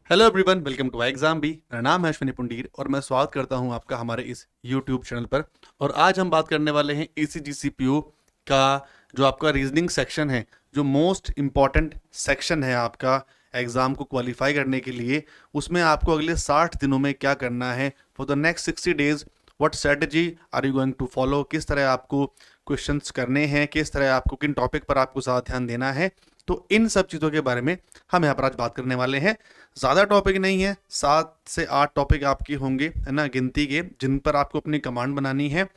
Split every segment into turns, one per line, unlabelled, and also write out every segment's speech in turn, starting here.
Hello everyone, welcome to exam B. मेरा नाम है अश्विनी पुंडीर और मैं स्वागत करता हूं आपका हमारे इस यूट्यूब चैनल पर। और आज हम बात करने वाले हैं ईसीजी सीपीयू का जो आपका रीजनिंग सेक्शन है, जो मोस्ट इम्पॉर्टेंट सेक्शन है आपका एग्जाम को क्वालिफाई करने के लिए। उसमें आपको अगले 60 दिनों में क्या करना है, for the next 60 days what strategy are you going to follow, किस तरह आपको क्वेश्चंस करने हैं, किस तरह आपको किन टॉपिक पर आपको ज़्यादा ध्यान देना है। तो इन सब चीज़ों के बारे में हम यहाँ पर आज बात करने वाले हैं। ज़्यादा टॉपिक नहीं है, 7 से 8 टॉपिक आपकी होंगे, है ना, गिनती के, जिन पर आपको अपनी कमांड बनानी है,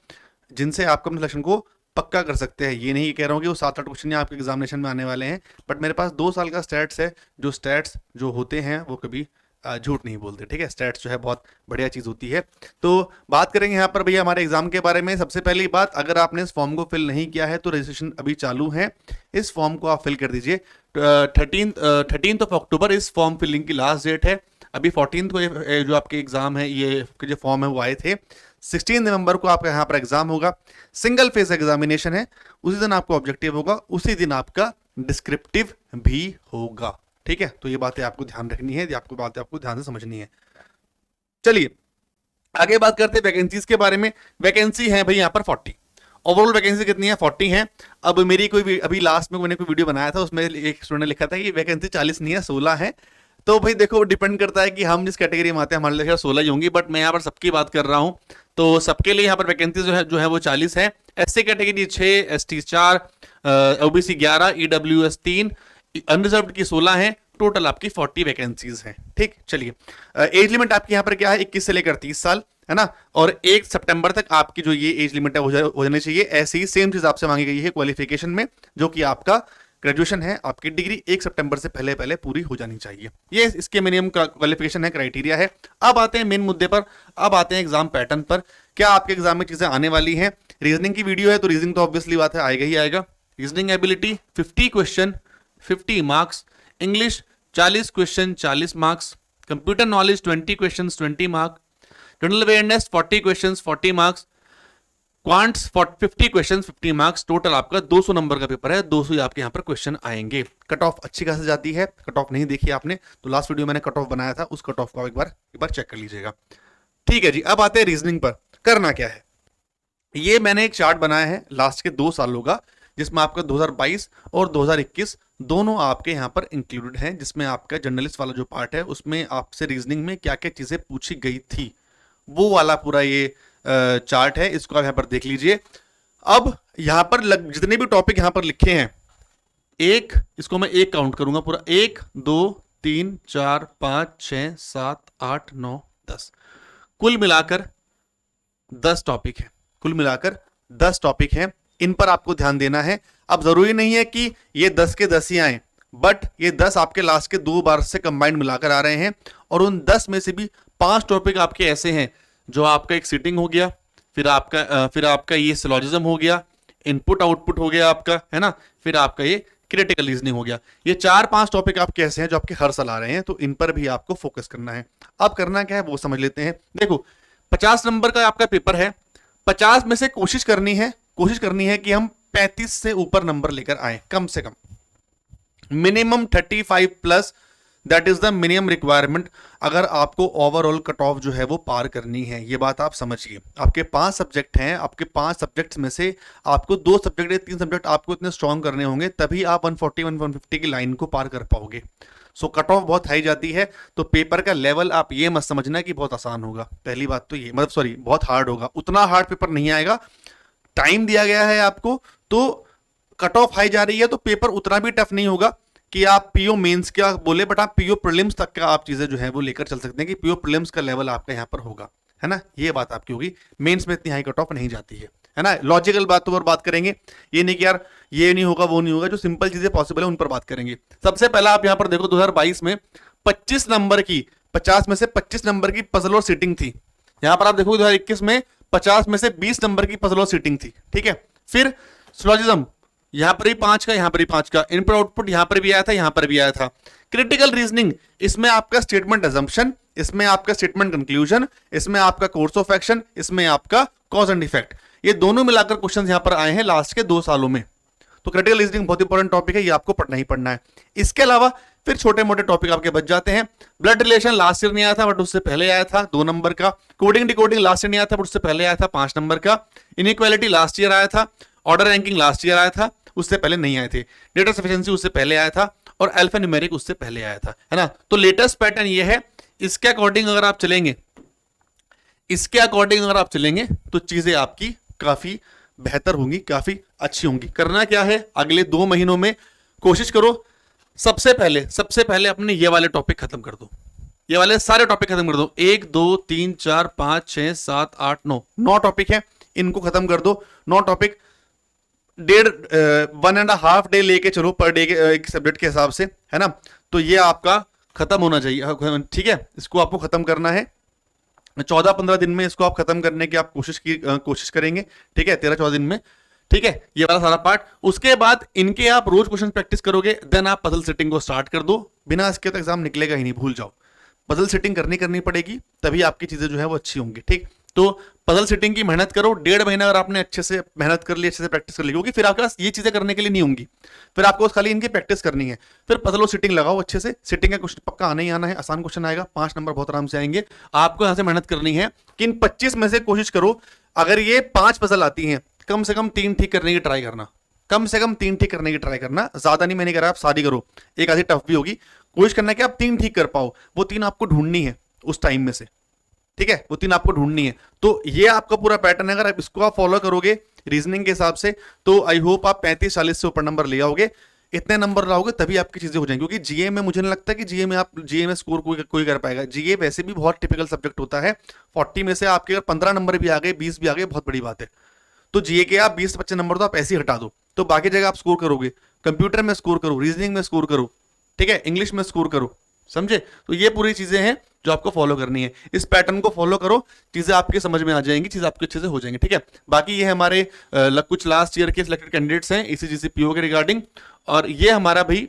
जिनसे आप अपने सिलेक्शन को पक्का कर सकते हैं। ये नहीं कह रहा हूँ कि वो 7-8 क्वेश्चन ही आपके एग्जामिनेशन में आने वाले हैं, बट मेरे पास 2 साल का स्टैट्स है। जो स्टैट्स जो होते हैं वो कभी झूठ नहीं बोलते, ठीक है। स्टैट्स जो है बहुत बढ़िया चीज़ होती है। तो बात करेंगे यहाँ पर भैया हमारे एग्जाम के बारे में। सबसे पहली बात, अगर आपने इस फॉर्म को फिल नहीं किया है तो रजिस्ट्रेशन अभी चालू है, इस फॉर्म को आप फिल कर दीजिए। 13 ऑफ अक्टूबर इस फॉर्म फिलिंग की लास्ट डेट है। अभी 14 को जो आपके एग्जाम है, ये जो फॉर्म है वो आए थे। 16 नवंबर को आपका यहाँ पर एग्जाम होगा, सिंगल फेज एग्जामिनेशन है। उसी दिन आपको ऑब्जेक्टिव होगा, उसी दिन आपका डिस्क्रिप्टिव भी होगा, ठीक है। तो ये बातें आपको ध्यान रखनी है, आपको बातें आपको ध्यान से समझनी है। चलिए आगे बात करते हैं वैकेंसीज के बारे में। वैकेंसी है भाई यहाँ पर 40। ओवरऑल वैकेंसी कितनी है? 40 है। अब मेरी कोई अभी लास्ट में मैंने कोई वीडियो बनाया था, उसमें एक स्टूडेंट ने लिखा था कि वैकेंसी 40 नहीं है, 16 है। तो भाई देखो, डिपेंड करता है कि हम जिस कैटेगरी में आते हैं, हमारे लिए 16 ही होंगी, बट मैं यहाँ पर सबकी बात कर रहा हूँ। तो सबके लिए यहाँ पर वैकेंसी जो है वो 40 है। SC category 6, ST 4, OBC 11, EWS 3, unreserved की 16 है। टोटल आपकी 40 वैकेंसीज हैं, ठीक। चलिए, एज लिमिट आपकी यहाँ पर क्या है? 21 से लेकर 30 साल, है ना। और 1 सितंबर तक आपकी जो ये एज लिमिट है हो जानी चाहिए। ऐसी ही सेम चीज आपसे मांगी गई है क्वालिफिकेशन में, जो कि आपका ग्रेजुएशन है, आपकी डिग्री 1 सितंबर से पहले पहले पूरी हो जानी चाहिए। ये इसके मिनिमम क्वालिफिकेशन है, क्राइटेरिया है। अब आते हैं मेन मुद्दे पर, अब आते हैं एग्जाम पैटर्न पर। क्या आपके एग्जाम में चीजें आने वाली हैं? रीजनिंग की वीडियो है, तो रीजनिंग तो ऑब्वियसली बात है, आएगा ही आएगा। Reasoning ability 50 question 50 marks, English 40 question 40 marks, computer knowledge 20 question 20 marks, general awareness 40 questions 40 marks, quants 50 questions 50 marks. Total आपका 200 नंबर का पेपर है, 200 ही आपके यहाँ पर क्वेश्चन आएंगे। कट ऑफ अच्छी खासी जाती है। कट ऑफ नहीं देखी आपने तो लास्ट वीडियो मैंने कट ऑफ बनाया था, उस कट ऑफ को एक बार चेक कर लीजिएगा, ठीक है जी। अब आते हैं रीजनिंग पर। करना क्या है, ये मैंने एक चार्ट बनाया है लास्ट के 2 सालों का, जिसमें आपका 2022 और 2021 दोनों आपके यहाँ पर इंक्लूडेड हैं। जिसमें आपका जर्नलिस्ट वाला जो पार्ट है, उसमें आपसे रीजनिंग में क्या क्या चीजें पूछी गई थी, वो वाला पूरा ये चार्ट है। इसको आप यहाँ पर देख लीजिए। अब यहाँ पर जितने भी टॉपिक यहाँ पर लिखे हैं, इसको मैं एक काउंट करूंगा पूरा, 1 2 3 4 5 6 7 8 9 10, कुल मिलाकर 10 टॉपिक है। कुल मिलाकर 10 टॉपिक हैं, इन पर आपको ध्यान देना है। अब जरूरी नहीं है कि ये 10 के 10 ही आए, बट ये 10 आपके लास्ट के 2 बार से कंबाइंड मिलाकर आ रहे हैं। और उन 10 में से भी 5 टॉपिक आपके ऐसे हैं जो आपका एक सीटिंग हो गया, फिर आपका ये सिलॉजिज्म हो गया, इनपुट आउटपुट हो गया आपका, है ना, फिर आपका ये क्रिटिकल रीजनिंग हो गया। ये 4-5 टॉपिक आपके ऐसे हैं जो आपके हर साल आ रहे हैं, तो इन पर भी आपको फोकस करना है। अब करना क्या है वो समझ लेते हैं। देखो, 50 नंबर का आपका पेपर है। 50 में से कोशिश करनी है कि हम 35 से ऊपर नंबर लेकर आए, कम से कम minimum 35 plus, that is the minimum requirement. अगर आपको ओवरऑल कट ऑफ जो है वो पार करनी है, ये बात आप समझिए। आपके 5 सब्जेक्ट हैं, आपके 5 सब्जेक्ट्स में से आपको 2 सब्जेक्ट या 3 सब्जेक्ट आपको इतने स्ट्रॉन्ग करने होंगे, तभी आप 140-150 की लाइन को पार कर पाओगे। सो कट ऑफ बहुत हाई जाती है, तो पेपर का लेवल आप ये मत समझना कि बहुत आसान होगा। पहली बात तो ये, मतलब सॉरी, बहुत हार्ड होगा। उतना हार्ड पेपर नहीं आएगा। टाइम दिया गया है आपको, तो कट ऑफ हाई जा रही है, तो पेपर उतना भी टफ नहीं होगा कि आप पीओ मेंस क्या बोले, बट आप पीओ प्रीलिम्स तक का आप चीजें जो है वो लेकर चल सकते हैं कि पीओ प्रीलिम्स का लेवल आपका यहाँ पर होगा, है ना। ये बात आपकी होगी। मेंस में इतनी हाई कट ऑफ नहीं जाती है ना। लॉजिकल बातों पर बात करेंगे, ये नहीं कि यार ये नहीं होगा वो नहीं होगा, जो सिंपल चीजें पॉसिबल है उन पर बात करेंगे। सबसे पहला आप यहाँ पर देखो, 2022 में 25 नंबर की, 50 में से 25 नंबर की पजल और सीटिंग थी। यहां पर आप देखो 2021 में 50 में से 20 नंबर की पजल और सीटिंग थी, ठीक है। फिर सिलोजिज्म, यहां पर ही 5 का, यहां पर ही 5 का। इनपुट आउटपुट यहां पर भी आया था, यहां पर भी आया था। क्रिटिकल रीजनिंग, इसमें आपका स्टेटमेंट अजम्पशन, इसमें आपका स्टेटमेंट कंक्लूजन, इसमें आपका कोर्स ऑफ एक्शन, इसमें आपका कॉज एंड इफेक्ट। ये दोनों मिलाकर क्वेश्चन यहां पर आए हैं लास्ट के 2 सालों में। तो क्रिटिकल रीजनिंग बहुत इंपॉर्टेंट टॉपिक है, ये आपको पढ़ना ही पढ़ना है। इसके अलावा फिर छोटे मोटे टॉपिक आपके बच जाते हैं। ब्लड रिलेशन लास्ट ईयर नहीं आया था बट उससे पहले आया था 2 नंबर का। कोडिंग डिकोडिंग लास्ट ईयर नहीं आया था बट उससे पहले आया था 5 नंबर का। इनइक्वालिटी लास्ट ईयर आया था। ऑर्डर रैंकिंग लास्ट ईयर आया था, उससे पहले नहीं आए थे। डेटा सफिशिएंसी उससे पहले आया था और अल्फा न्यूमेरिक उससे पहले आया था, है ना। तो लेटेस्ट पैटर्न ये है। इसके अकॉर्डिंग अगर आप चलेंगे तो चीजें आपकी काफी बेहतर होंगी, काफी अच्छी होंगी। करना क्या है, अगले 2 महीनों में कोशिश करो सबसे पहले अपने ये वाले टॉपिक खत्म कर दो। ये वाले सारे टॉपिक खत्म कर दो। 1 2 3 4 5 6 7 8 9 टॉपिक है, इनको खत्म कर दो। 9 टॉपिक 1.5 डे लेके चलो पर डे के एक सब्जेक्ट के हिसाब से, है ना। तो ये आपका खत्म होना चाहिए, ठीक है। इसको आपको खत्म करना है 14-15 दिन में। इसको आप खत्म करने की आप कोशिश करेंगे, ठीक है, 13-14 दिन में, ठीक है। ये वाला सारा पार्ट। उसके बाद इनके आप रोज क्वेश्चन प्रैक्टिस करोगे, देन आप पजल सेटिंग को स्टार्ट कर दो। बिना इसके तो एग्जाम निकलेगा ही नहीं, भूल जाओ। पजल सेटिंग करनी पड़ेगी, तभी आपकी चीजें जो है वो अच्छी होंगी, ठीक। तो पजल सेटिंग की मेहनत करो। 1.5 महीना अगर आपने अच्छे से मेहनत कर ली, अच्छे से प्रैक्टिस कर ली, क्योंकि फिर आपके पास ये चीजें करने के लिए नहीं होंगी। फिर आपको खाली इनकी प्रैक्टिस करनी है। फिर पजल और सेटिंग लगाओ अच्छे से। सेटिंग का क्वेश्चन पक्का आना ही आना है, आसान क्वेश्चन आएगा, 5 नंबर बहुत आराम से आएंगे। आपको यहां से मेहनत करनी है कि इन 25 में से कोशिश करो, अगर ये 5 पजल आती हैं, कम से कम 3 ठीक करने की ट्राई करना। ज्यादा नहीं मैंने कह रहा आप सारी करो, एक आधी टफ भी होगी। कोशिश करना है कि आप 3 ठीक कर पाओ। वो 3 आपको ढूंढनी है उस टाइम में से, ठीक है, वो 3 आपको ढूंढनी है। तो ये आपका पूरा पैटर्न है। अगर आप इसको आप फॉलो करोगे रीजनिंग के हिसाब से, तो आई होप आप 35-40 से ऊपर नंबर ले आओगे। इतने नंबर लाओगे तभी आपकी चीजें हो जाएंगी। क्योंकि जीए में मुझे नहीं लगता कि जीए में स्कोर कोई कर पाएगा। जीए वैसे भी बहुत टिपिकल सब्जेक्ट होता है। 40 में से आपके अगर 15 नंबर भी आ गए, 20 भी आ गए, बहुत बड़ी बात है। तो जीए के आप 20-25 नंबर तो आप ऐसे ही हटा दो, तो बाकी जगह आप स्कोर करोगे। कंप्यूटर में स्कोर करो, रीजनिंग में स्कोर करो, ठीक है, इंग्लिश में स्कोर करो, समझे। तो ये पूरी चीजें हैं जो आपको फॉलो करनी है। इस पैटर्न को फॉलो करो, चीजें आपके समझ में आ जाएंगी, चीजें आपके अच्छे से हो जाएंगी, ठीक है। बाकी ये हमारे कुछ लास्ट ईयर के सिलेक्टेड कैंडिडेट्स हैं ईसीजीसी पीओ के रिगार्डिंग। और ये हमारा भाई,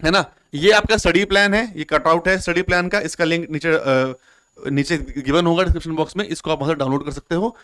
है ना, ये आपका स्टडी प्लान है, ये कटआउट है स्टडी प्लान का। इसका लिंक नीचे गिवन होगा डिस्क्रिप्शन बॉक्स में, इसको आप वहां से डाउनलोड कर सकते हो।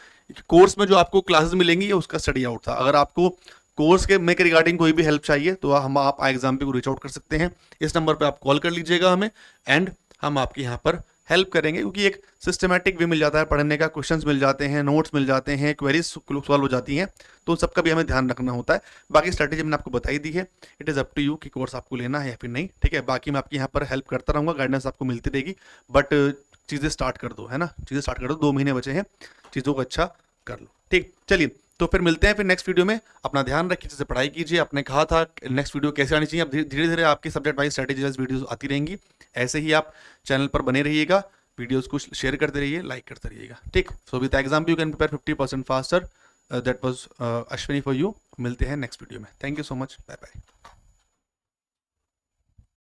कोर्स में जो आपको क्लासेस मिलेंगी ये उसका स्टडी आउट था। अगर आपको कोर्स के में रिगार्डिंग कोई भी हेल्प चाहिए तो आप एग्जाम पे को रीच आउट कर सकते हैं। इस नंबर पे आप कॉल कर लीजिएगा हमें, एंड हम आपके यहाँ पर हेल्प करेंगे। क्योंकि एक सिस्टमैटिक वे मिल जाता है पढ़ने का, क्वेश्चंस मिल जाते हैं, नोट्स मिल जाते हैं, क्वेरीज सॉल्व हो जाती हैं। तो सबका भी हमें ध्यान रखना होता है। बाकी स्ट्रैटेजी मैंने आपको बताई दी है। It is up to you कि कोर्स आपको लेना है या फिर नहीं, ठीक है। बाकी मैं आपकी यहाँ पर हेल्प करता रहूँगा, गाइडेंस आपको मिलती रहेगी। बट चीज़ें स्टार्ट कर दो, है ना, चीज़ें स्टार्ट कर दो। 2 महीने बचे हैं, चीज़ों को अच्छा कर लो, ठीक। चलिए, तो फिर मिलते हैं फिर नेक्स्ट वीडियो में। अपना ध्यान रखिए, जैसे पढ़ाई कीजिए। आपने कहा था नेक्स्ट वीडियो कैसे आनी चाहिए, अब धीरे धीरे आपकी subject wise strategy wise videos आती रहेंगी। ऐसे ही आप चैनल पर बने रहिएगा, वीडियोस को शेयर करते रहिए, लाइक करते रहिएगा, ठीक। So with exam you can prepare 50% faster. That was Ashwini for you. मिलते हैं नेक्स्ट वीडियो में। Thank you so much, bye bye.